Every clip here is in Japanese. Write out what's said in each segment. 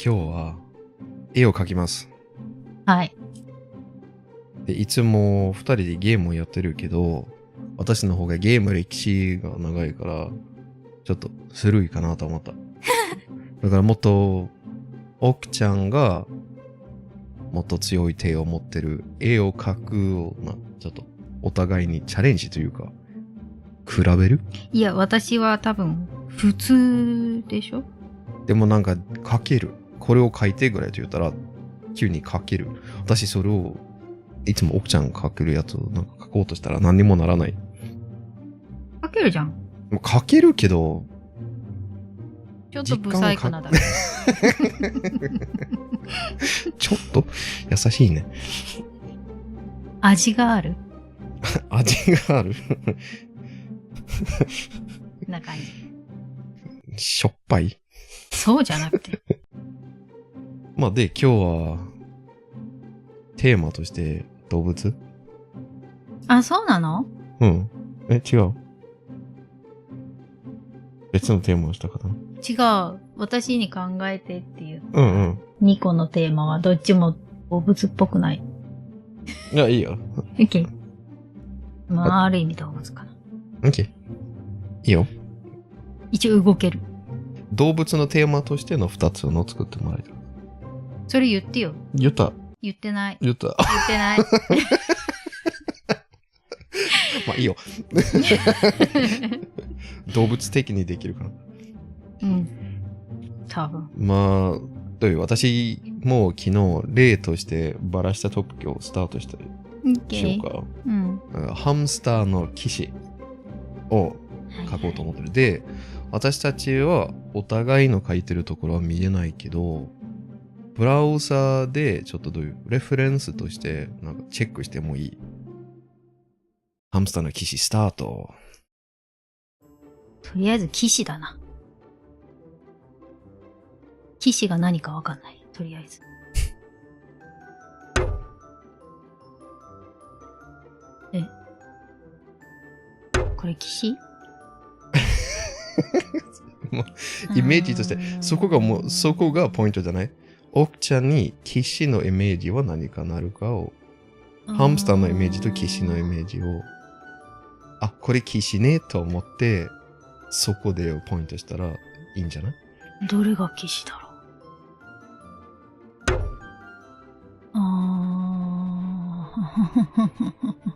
今日は絵を描きます。はい。で、いつも2人でゲームをやってるけど、私の方がゲーム歴史が長いから、ちょっとずるいかなと思った。だからもっと、奥ちゃんがもっと強い手を持ってる絵を描くをちょっとお互いにチャレンジというか、比べる？いや、私は多分、普通でしょ？でもなんか描ける。これを描いてぐらいと言ったら、急に描ける。私それを、いつも奥ちゃんが描けるやつをなんか描こうとしたら何にもならない。書けるじゃん。描けるけど、ちょっとブサイクなだけ。ちょっと優しいね。味がある味があるな感じ。しょっぱい。そうじゃなくて。まあで、今日はテーマとして動物？あ、そうなの？うん。違う。別のテーマをしたかな。違う。私に考えてっていう。うんうん。2個のテーマはどっちも動物っぽくない。いや、いいよ。OK。まあ、ある意味動物かな。OK。いいよ。一応動ける。動物のテーマとしての2つの作ってもらえる。それ言ってよ。言った。言ってない。言った。言ってない。まあいいよ。動物的にできるかな。うん。多分。まあ、どういう私も昨日例としてバラしたトピックをスタートしたりしようか。うん。ハムスターの騎士を書こうと思ってる。で、私たちはお互いの書いてるところは見えないけど、ブラウザでちょっとどういうレフェレンスとしてなんかチェックしてもいい？ハムスターの騎士スタート。とりあえず騎士だな。騎士が何かわかんない。とりあえず。これ騎士？もうイメージとして、そこがポイントじゃない？奥ちゃんに騎士のイメージは何かなるかを、ハムスターのイメージと騎士のイメージを、あ、これ騎士ねと思って、そこでポイントしたらいいんじゃない？どれが騎士だろう。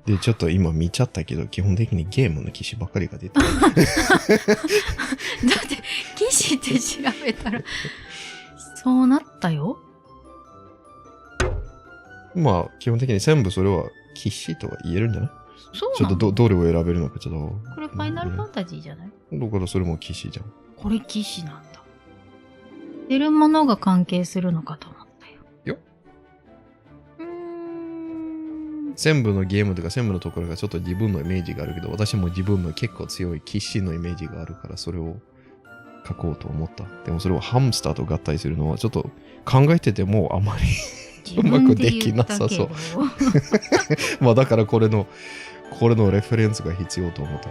で、ちょっと今見ちゃったけど、基本的にゲームの騎士ばっかりが出てる。だって、騎士って調べたら、そうなったよ。まあ、基本的に全部それは騎士とは言えるんじゃない？そうなの？ちょっとどれを選べるのかちょっと。これファイナルファンタジーじゃない？だからそれも騎士じゃん。これ騎士なんだ。出るものが関係するのかと思ったよ。よ。全部のゲームとか全部のところがちょっと自分のイメージがあるけど、私も自分の結構強い騎士のイメージがあるから、それを書こうと思った。でもそれをハムスターと合体するのはちょっと考えててもあまりうまくできなさそう。まあだからこれのレフェレンスが必要と思った。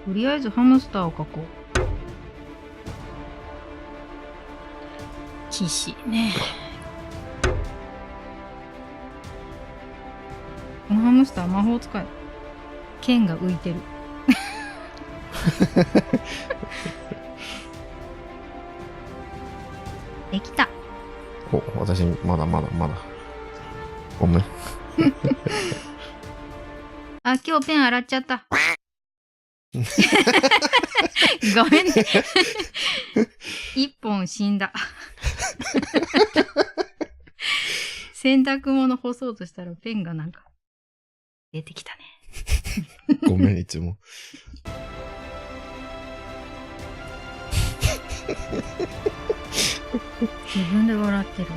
とりあえずハムスターを描こう。騎士ね。このハムスター魔法使い。剣が浮いてる。できた。お、私まだ。ごめん。あ、今日ペン洗っちゃった。ごめんね。一本死んだ。洗濯物干そうとしたらペンがなんか出てきたね。ごめん、いつも。自分で笑ってる。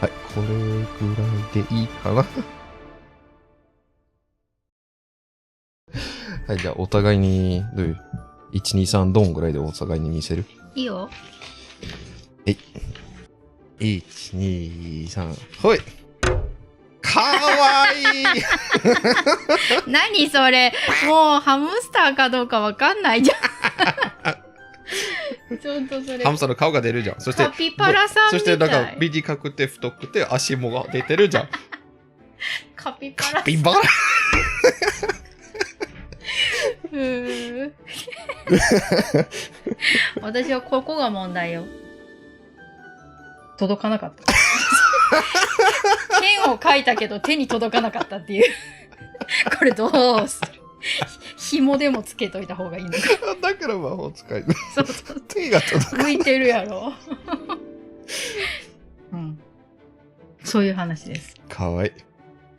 はい、これぐらいでいいかな。はい、じゃあお互いに、どういう ?1、2、3、ドンぐらいでお互いに見せる？いいよ。1、2、3、ほい。かわわいい。何それ、もうハムスターかどうかわかんないじゃん。ちょっとそれハムスターの顔が出るじゃん。そしてカピバラさんそみたい。してなんか短くて太くて足もが出てるじゃん。カピバラさん。カピバラ。うーん私はここが問題よ。届かなかった。剣を描いたけど手に届かなかったっていう。これどうする？紐でもつけといた方がいいのか。だから魔法使い。そうそう。手が届かない。浮いてるやろ。うん。そういう話です。かわいい。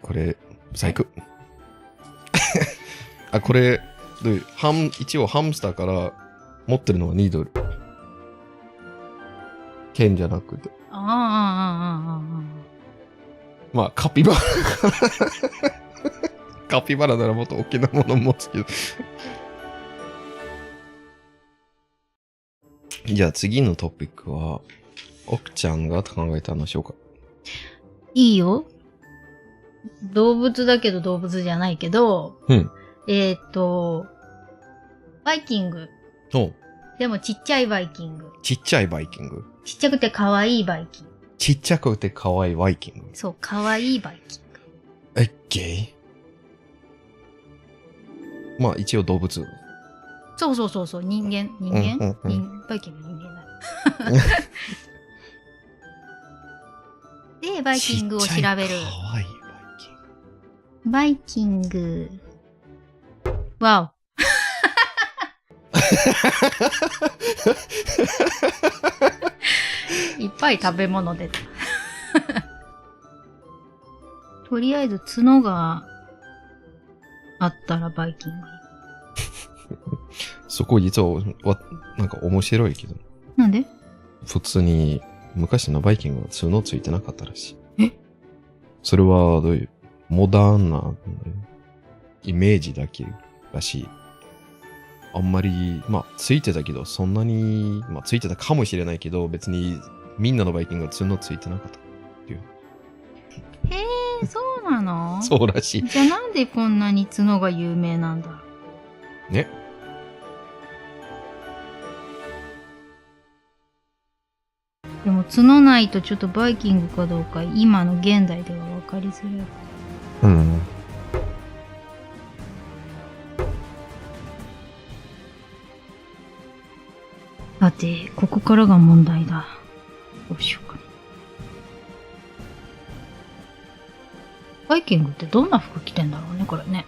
これ、最高。あ、これ、一応ハムスターから持ってるのはニードル。剣じゃなくて。まあ、カピバラ。カピバラならもっと大きなもの持つけど。じゃあ次のトピックは、奥ちゃんが考えたのでしょうか。いいよ。動物だけど動物じゃないけど、うん。バイキング。おでもちっちゃいバイキング。ちっちゃいバイキング。ちっちゃくて可愛いバイキング。ちっちゃくて可愛いバイキング。そう、可愛いバイキング。ゲイ？まあ一応動物。そうそうそうそう、人間、うんうんバイキング人間だ。で、バイキングを調べる。ちっちゃい可愛いバイキング。わお。いっぱい食べ物出た。とりあえず角があったらバイキング。そこ実はなんか面白いけど。なんで？普通に昔のバイキングは角ついてなかったらしい。え？それはどういうモダンなイメージだけらしい。あんまり、まあついてたけど、そんなに、まあついてたかもしれないけど、別にみんなのバイキングは角ついてなかったっていう。へえ、そうなの？そうらしい。じゃあなんでこんなに角が有名なんだろう？ね。でも角ないとちょっとバイキングかどうか今の現代では分かりづらい。うん。さて、ここからが問題だ。どうしようかな。バイキングってどんな服着てんだろうね、これね。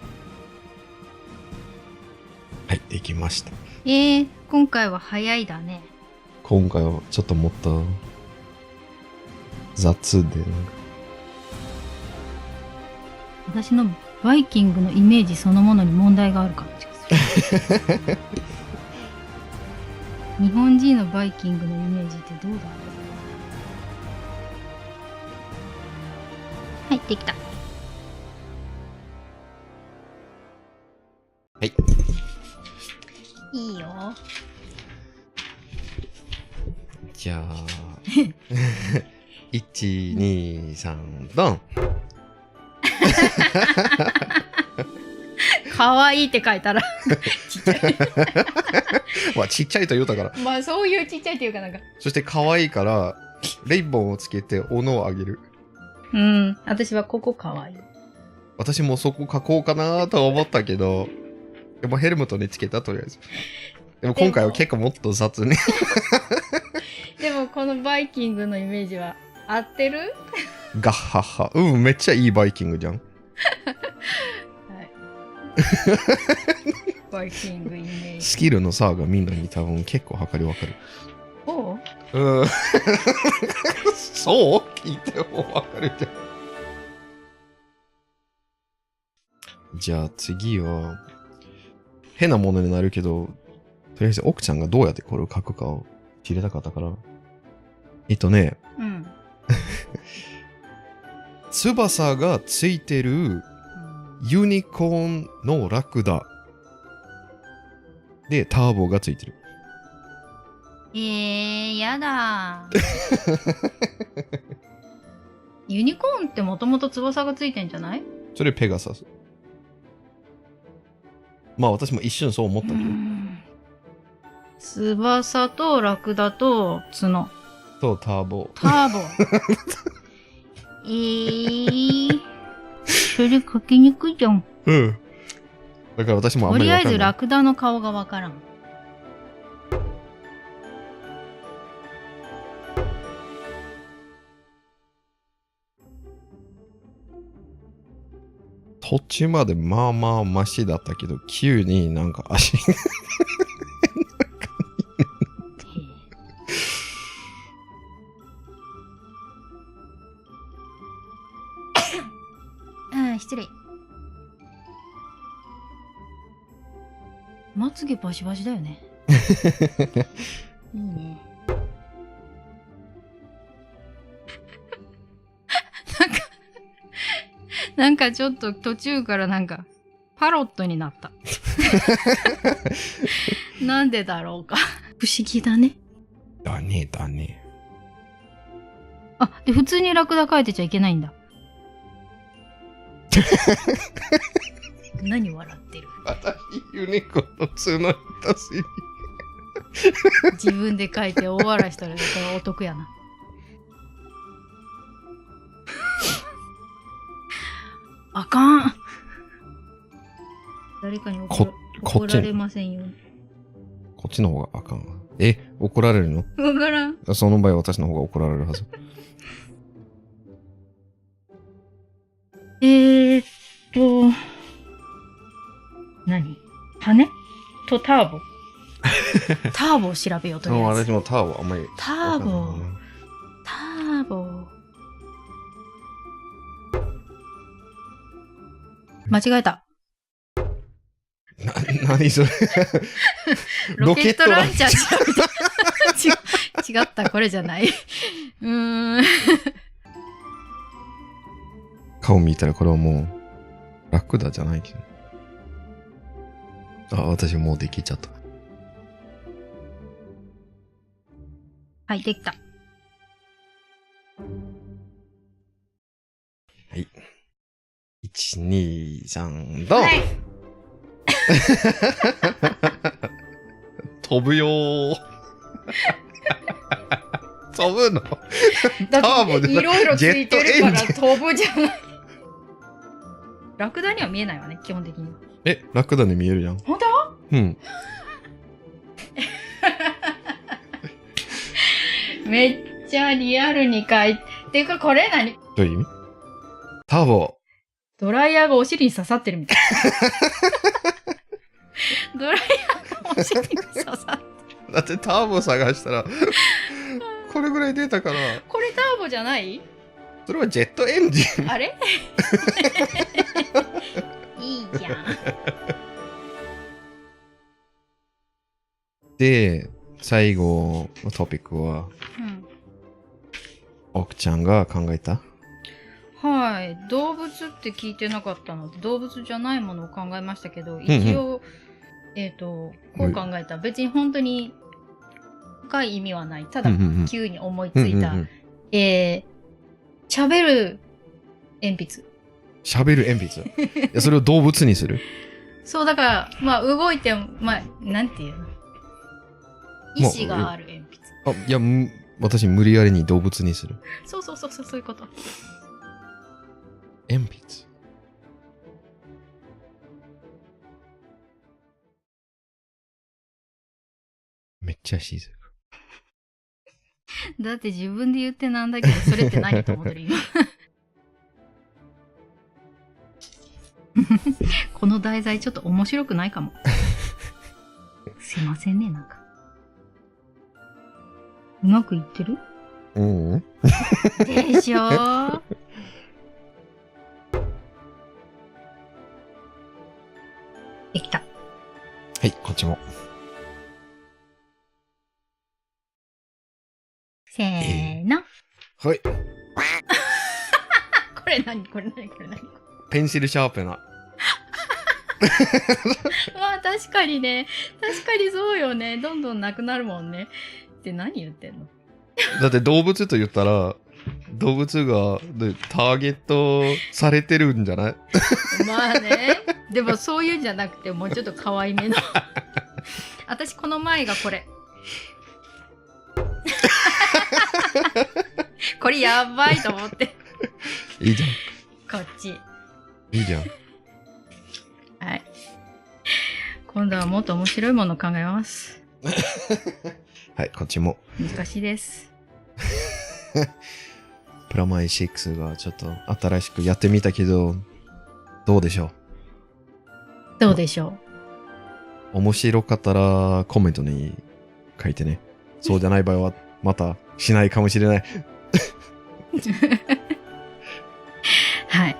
はい、できました。今回は早いだね。今回はちょっともっと雑でなんか私のバイキングのイメージそのものに問題がある感じがする。日本人のバイキングのイメージってどうだろう？はい、できた。はい。いいよ。じゃあ、1、2、3、ドン。かわいいって書いたらちっちゃい。まあちっちゃいと言うたから。まあそういうちっちゃいっていうかなんか。そして可愛いから、レインボーをつけて斧をあげる。うん。私はここかわいい。私もそこ書こうかなと思ったけど、でもヘルメットにつけたとりあえず。でも今回は結構もっと雑に。でもこのバイキングのイメージは合ってる？ガッハッハ。うん、めっちゃいいバイキングじゃん。はい。バイキングイメージ。スキルの差がみんなに多分結構測りわかる。そううん。そう聞いてもわかるじゃん。じゃあ次は、変なものになるけど、とりあえず奥ちゃんがどうやってこれを書くかを知りたかったから。うん。翼がついてるユニコーンのラクダ。で、ターボがついてる。やだ。ユニコーンってもともと翼がついてんじゃない？それペガサス。まあ私も一瞬そう思ったけど。翼とラクダと角。とターボ。ターボ。それ書きにくいじゃん。うん。だから私もあんとりあえまりわかんない。ずラクダの顔がわからん。途中までまあまあマシだったけど、急になんか足が失礼。まつげバシバシだよね。いいね。なんかちょっと途中からなんかパロットになった。なんでだろうか。不思議だね。だねだね。あ、で普通にラクダ描いてちゃいけないんだ。何笑ってる。私ユニコーンの角に足しに。自分で描いて大笑いしたらこれお得やな。あかん。誰かにこ怒られませんよ。こっちの方があかんわ。怒られるの？わからん。その場合私の方が怒られるはず。何？羽とターボ。ターボを調べようとりあえず。私もターボあんまり。ターボ。ターボ。間違えた。何それ。ロケットランチャー違ったこれじゃない。顔見たらこれはもうラクダじゃないけど。私もうできちゃった。はい、できた。はい。1、2、3、ドン、はい、飛ぶよー。飛ぶの？だっていろいろついてるから飛ぶじゃない。ラクダには見えないわね、基本的に。ラクダに見えるじゃん。本当？うん。めっちゃリアルに書いて。ていうかこれ何？どういう意味？ターボ。ドライヤーがお尻に刺さってるみたい。ドライヤーがお尻に刺さってる。だってターボ探したらこれぐらい出たから。これターボじゃない？それはジェットエンジン。あれ？いいじゃん。で、最後のトピックは、奥ちゃんが考えた？はい。動物って聞いてなかったので、動物じゃないものを考えましたけど、一応、こう考えた。別に本当に深い意味はない。ただ、急に思いついた。喋る鉛筆。喋る鉛筆。いや、それを動物にする？そう、だから、まあ、動いても、まあ、なんていうの？意志がある鉛筆。いや、私無理やりに動物にする。そう、そういうこと。鉛筆。めっちゃ静か。だって自分で言ってなんだけど、それって何と思ってる今。この題材ちょっと面白くないかも。すいませんね、なんか。うまくいってる？でしょー。できた。はい、こっちも。せーの。はい。これ何？ペンシルシャーペナー。まあ確かにね。確かにそうよね。どんどんなくなるもんね。って何言ってんの？だって動物と言ったら、動物がターゲットされてるんじゃない？まあね。でもそういうんじゃなくて、もうちょっと可愛めの。私この前がこれ。これやばいと思って。いいじゃん。こっち。いいじゃん。はい。今度はもっと面白いもの考えます。はい、こっちも。難しいです。プラマイ6がちょっと新しくやってみたけど、どうでしょう？どうでしょ面白かったらコメントに書いてね。そうじゃない場合はまたしないかもしれない。う。はい。